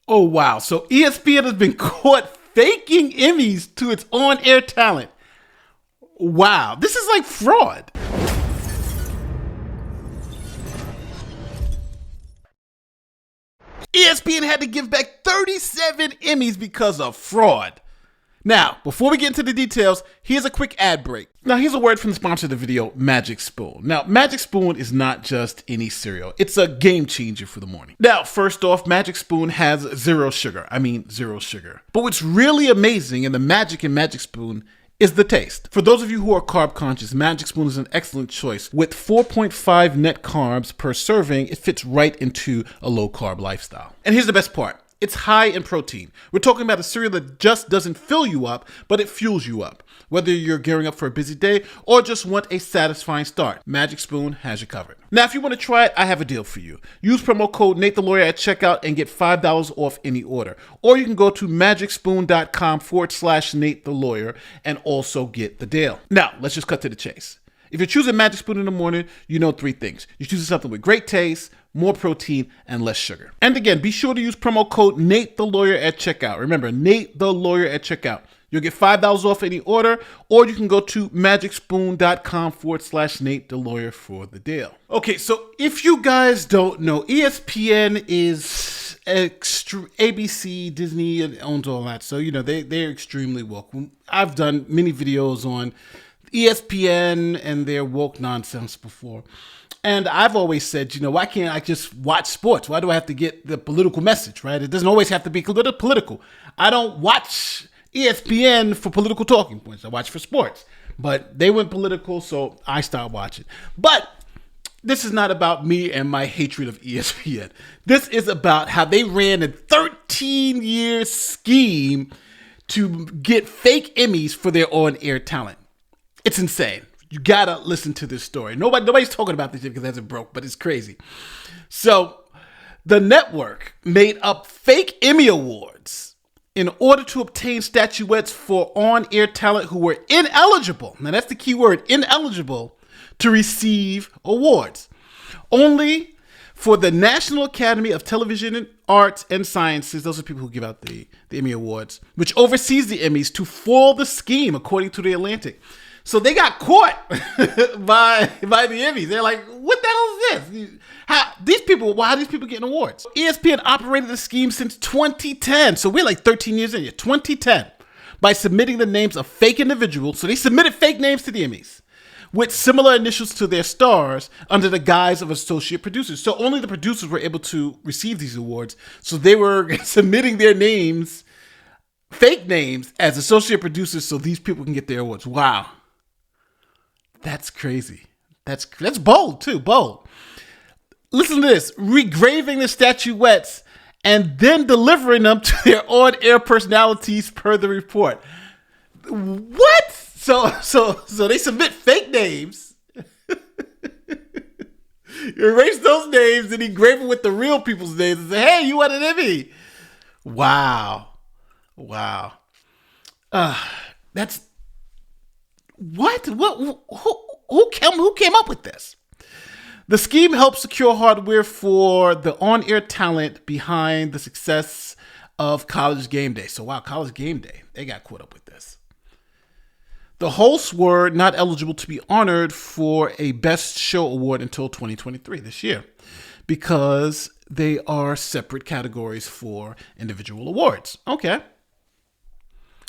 Oh, wow. So ESPN has been caught faking Emmys to its on-air talent. Wow. This is like fraud. ESPN had to give back 37 Emmys because of fraud. Now, before we get into the details, here's a quick ad break. Now, here's a word from the sponsor of the video, Magic Spoon. Now, Magic Spoon is not just any cereal. It's a game changer for the morning. Now, first off, Magic Spoon has zero sugar. Zero sugar. But what's really amazing in the magic in Magic Spoon is the taste. For those of you who are carb conscious, Magic Spoon is an excellent choice. With 4.5 net carbs per serving, it fits right into a low carb lifestyle. And here's the best part. It's high in protein. We're talking about a cereal that just doesn't fill you up, but it fuels you up. Whether you're gearing up for a busy day or just want a satisfying start, Magic Spoon has you covered. Now, if you want to try it, I have a deal for you. Use promo code Nate the Lawyer at checkout and get $5 off any order. Or you can go to magicspoon.com/Nate the Lawyer and also get the deal. Now, let's just cut to the chase. If you're choosing Magic Spoon in the morning, you know three things. You're choosing something with great taste, more protein, and less sugar. And again, be sure to use promo code Nate the Lawyer at checkout. Remember, Nate the Lawyer at checkout. You'll get $5 off any order, or you can go to magicspoon.com/Nate the Lawyer for the deal. Okay, so if you guys don't know, ESPN is ABC, Disney, and owns all that. So, they're extremely woke. I've done many videos on ESPN and their woke nonsense before. And I've always said, why can't I just watch sports? Why do I have to get the political message, right? It doesn't always have to be political. I don't watch ESPN for political talking points. I watch for sports. But they went political, so I stopped watching. But this is not about me and my hatred of ESPN. This is about how they ran a 13-year scheme to get fake Emmys for their on-air talent. It's insane. You gotta listen to this story. Nobody's talking about this yet because it hasn't broke, but it's crazy. So the network made up fake Emmy awards in order to obtain statuettes for on-air talent who were ineligible. Now that's the key word, ineligible to receive awards. Only for the National Academy of Television Arts and Sciences, those are people who give out the Emmy Awards, which oversees the Emmys, to foil the scheme, according to The Atlantic. So they got caught by the Emmys. They're like, what the hell is this? How are these people getting awards? ESPN operated the scheme since 2010. So we're like 13 years in here, 2010, by submitting the names of fake individuals. So they submitted fake names to the Emmys with similar initials to their stars under the guise of associate producers. So only the producers were able to receive these awards. So they were submitting their names, fake names, as associate producers so these people can get their awards. Wow. That's crazy. That's bold too, bold. Listen to this, regraving the statuettes and then delivering them to their on-air personalities per the report. What? So they submit fake names, erase those names, and engrave them with the real people's names and say, hey, you won an Emmy. Wow. That's... What? Who came up with this? The scheme helped secure hardware for the on-air talent behind the success of College Game Day. So, wow, College Game Day, they got caught up with this. The hosts were not eligible to be honored for a Best Show award until 2023, this year, because they are separate categories for individual awards. Okay.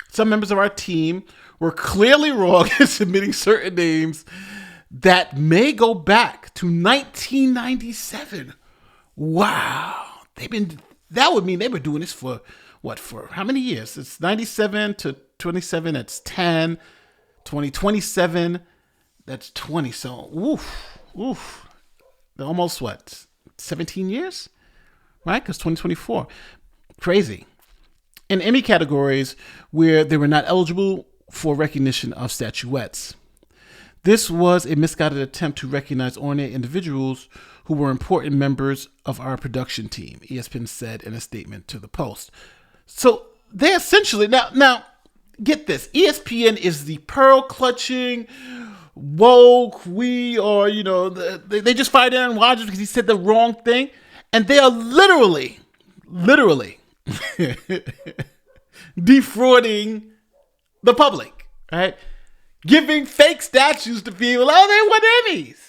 Some members of our team were clearly wrong in submitting certain names that may go back to 1997. Wow. That would mean they were doing this for how many years? It's 97 to 27, that's 10. 2027, that's 20. So, oof. Almost 17 years? Right? Because 2024. Crazy. In Emmy categories where they were not eligible for recognition of statuettes. This was a misguided attempt to recognize on-air individuals who were important members of our production team, ESPN said in a statement to the Post. So they essentially, now get this, ESPN is the pearl-clutching, woke, they just fired Aaron Rodgers because he said the wrong thing, and they are literally defrauding the public, right? Giving fake statues to people. Oh, they won Emmys.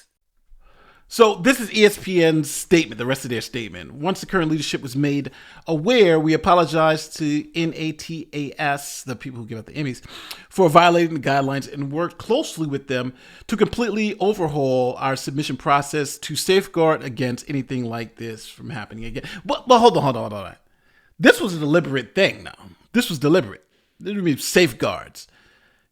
So this is ESPN's statement, the rest of their statement. Once the current leadership was made aware, we apologized to NATAS, the people who give out the Emmys, for violating the guidelines and worked closely with them to completely overhaul our submission process to safeguard against anything like this from happening again. But hold on. This was a deliberate thing now. This was deliberate. There would be safeguards.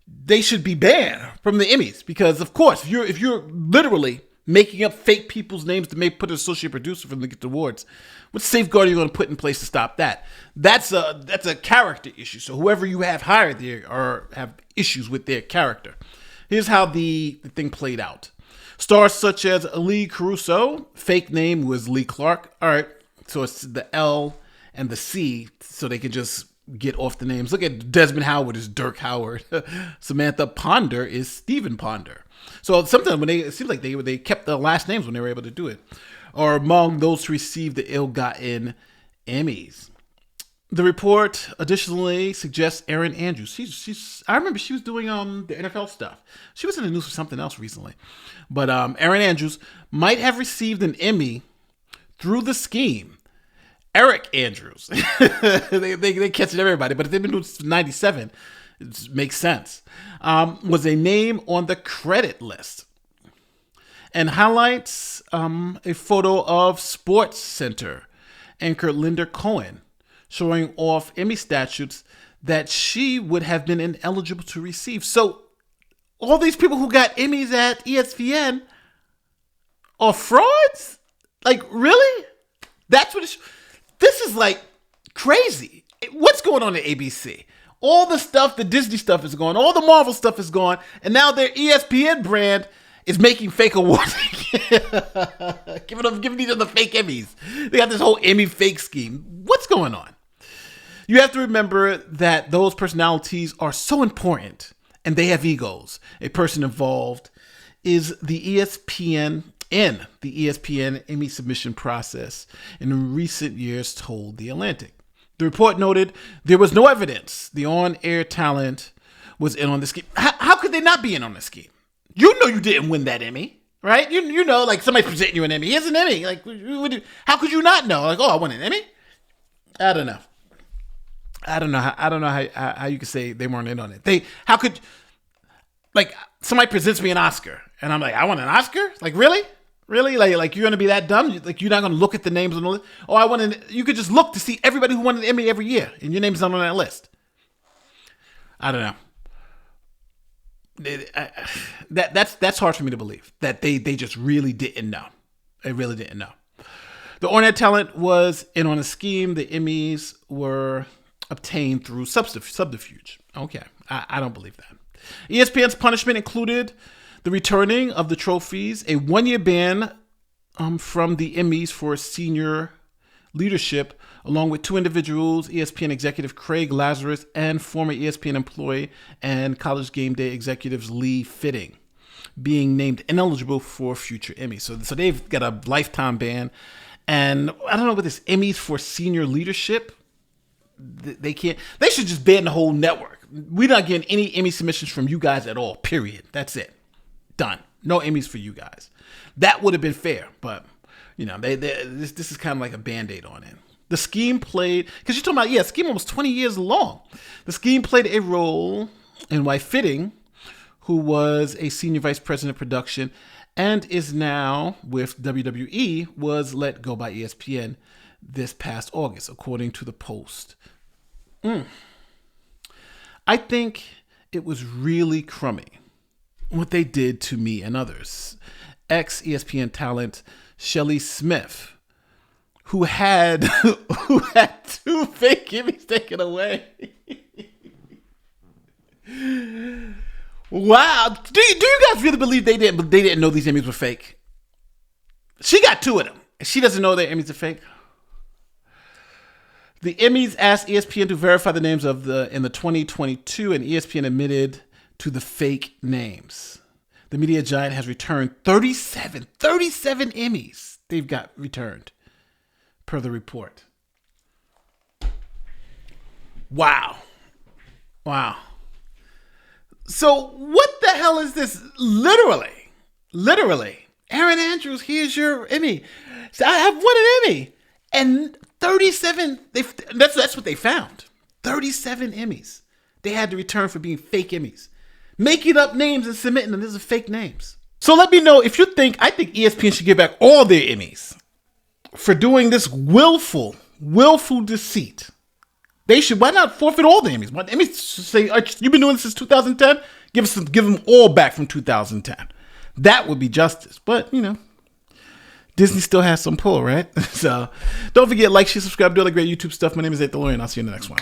They should be banned from the Emmys because, of course, if you're literally making up fake people's names to put an associate producer for them to get the awards, what safeguard are you going to put in place to stop that? That's a character issue. So whoever you have hired there or have issues with their character. Here's how the thing played out. Stars such as Lee Caruso, fake name was Lee Clark. All right, so it's the L and the C, so they can just get off the names. Look at Desmond Howard is Dirk Howard. Samantha Ponder is Stephen Ponder. So sometimes it seems like they kept the last names when they were able to do it. Or among those who received the ill-gotten Emmys. The report additionally suggests Erin Andrews. I remember she was doing the NFL stuff. She was in the news for something else recently. But Erin Andrews might have received an Emmy through the scheme. Eric Andrews. they catching everybody, but if they've been doing since 97, it makes sense. Was a name on the credit list. And highlights a photo of Sports Center anchor Linda Cohen showing off Emmy statutes that she would have been ineligible to receive. So all these people who got Emmys at ESPN are frauds? Like, really? That's what it's... This is like crazy. What's going on at ABC? All the stuff, the Disney stuff is gone. All the Marvel stuff is gone. And now their ESPN brand is making fake awards. giving each other fake Emmys. They got this whole Emmy fake scheme. What's going on? You have to remember that those personalities are so important and they have egos. A person involved is the ESPN Emmy submission process in recent years, told The Atlantic. The report noted there was no evidence the on-air talent was in on the scheme. How could they not be in on the scheme? You know you didn't win that Emmy, right? You know, like somebody's presenting you an Emmy. Here's an Emmy. Like, how could you not know? Like, oh, I won an Emmy? I don't know. I don't know how you could say they weren't in on it. How could, like, somebody presents me an Oscar and I'm like, I want an Oscar? Like, really? Really? Like you're going to be that dumb? Like, you're not going to look at the names on the list? Oh, you could just look to see everybody who won an Emmy every year, and your name's not on that list. I don't know. That's hard for me to believe, that they just really didn't know. They really didn't know. The on-air talent was in on a scheme. The Emmys were obtained through subterfuge. Okay, I don't believe that. ESPN's punishment included the returning of the trophies, a 1-year ban from the Emmys for senior leadership, along with 2 individuals, ESPN executive Craig Lazarus and former ESPN employee and College Game Day executives Lee Fitting, being named ineligible for future Emmys. So they've got a lifetime ban. And I don't know, with this Emmys for senior leadership, they can't. They should just ban the whole network. We're not getting any Emmy submissions from you guys at all, period. That's it. Done. No Emmys for you guys. That would have been fair, but this is kind of like a Band-Aid on it. The scheme played, because you're talking about, scheme was 20 years long. The scheme played a role in why Fitting, who was a senior vice president of production and is now with WWE, was let go by ESPN this past August, according to the Post. I think it was really crummy what they did to me and others. Ex-ESPN talent Shelley Smith, who had 2 fake Emmys taken away. Wow. Do you guys really believe they didn't know these Emmys were fake? She got 2 of them. She doesn't know their Emmys are fake. The Emmys asked ESPN to verify the names in the 2022, and ESPN admitted to the fake names. The media giant has returned 37 Emmys they've got returned, per the report. Wow. Wow. So what the hell is this? Literally. Aaron Andrews, here's your Emmy. So I have won an Emmy. And 37, that's what they found. 37 Emmys. They had to return for being fake Emmys. Making up names and submitting them. These are fake names. So let me know if you think, I think ESPN should give back all their Emmys for doing this willful deceit. They should, why not forfeit all the Emmys? Why Emmys say, you've been doing this since 2010? Give them all back from 2010. That would be justice. But, Disney still has some pull, right? So don't forget, like, share, subscribe, do all the great YouTube stuff. My name is Ed DeLorean. I'll see you in the next one.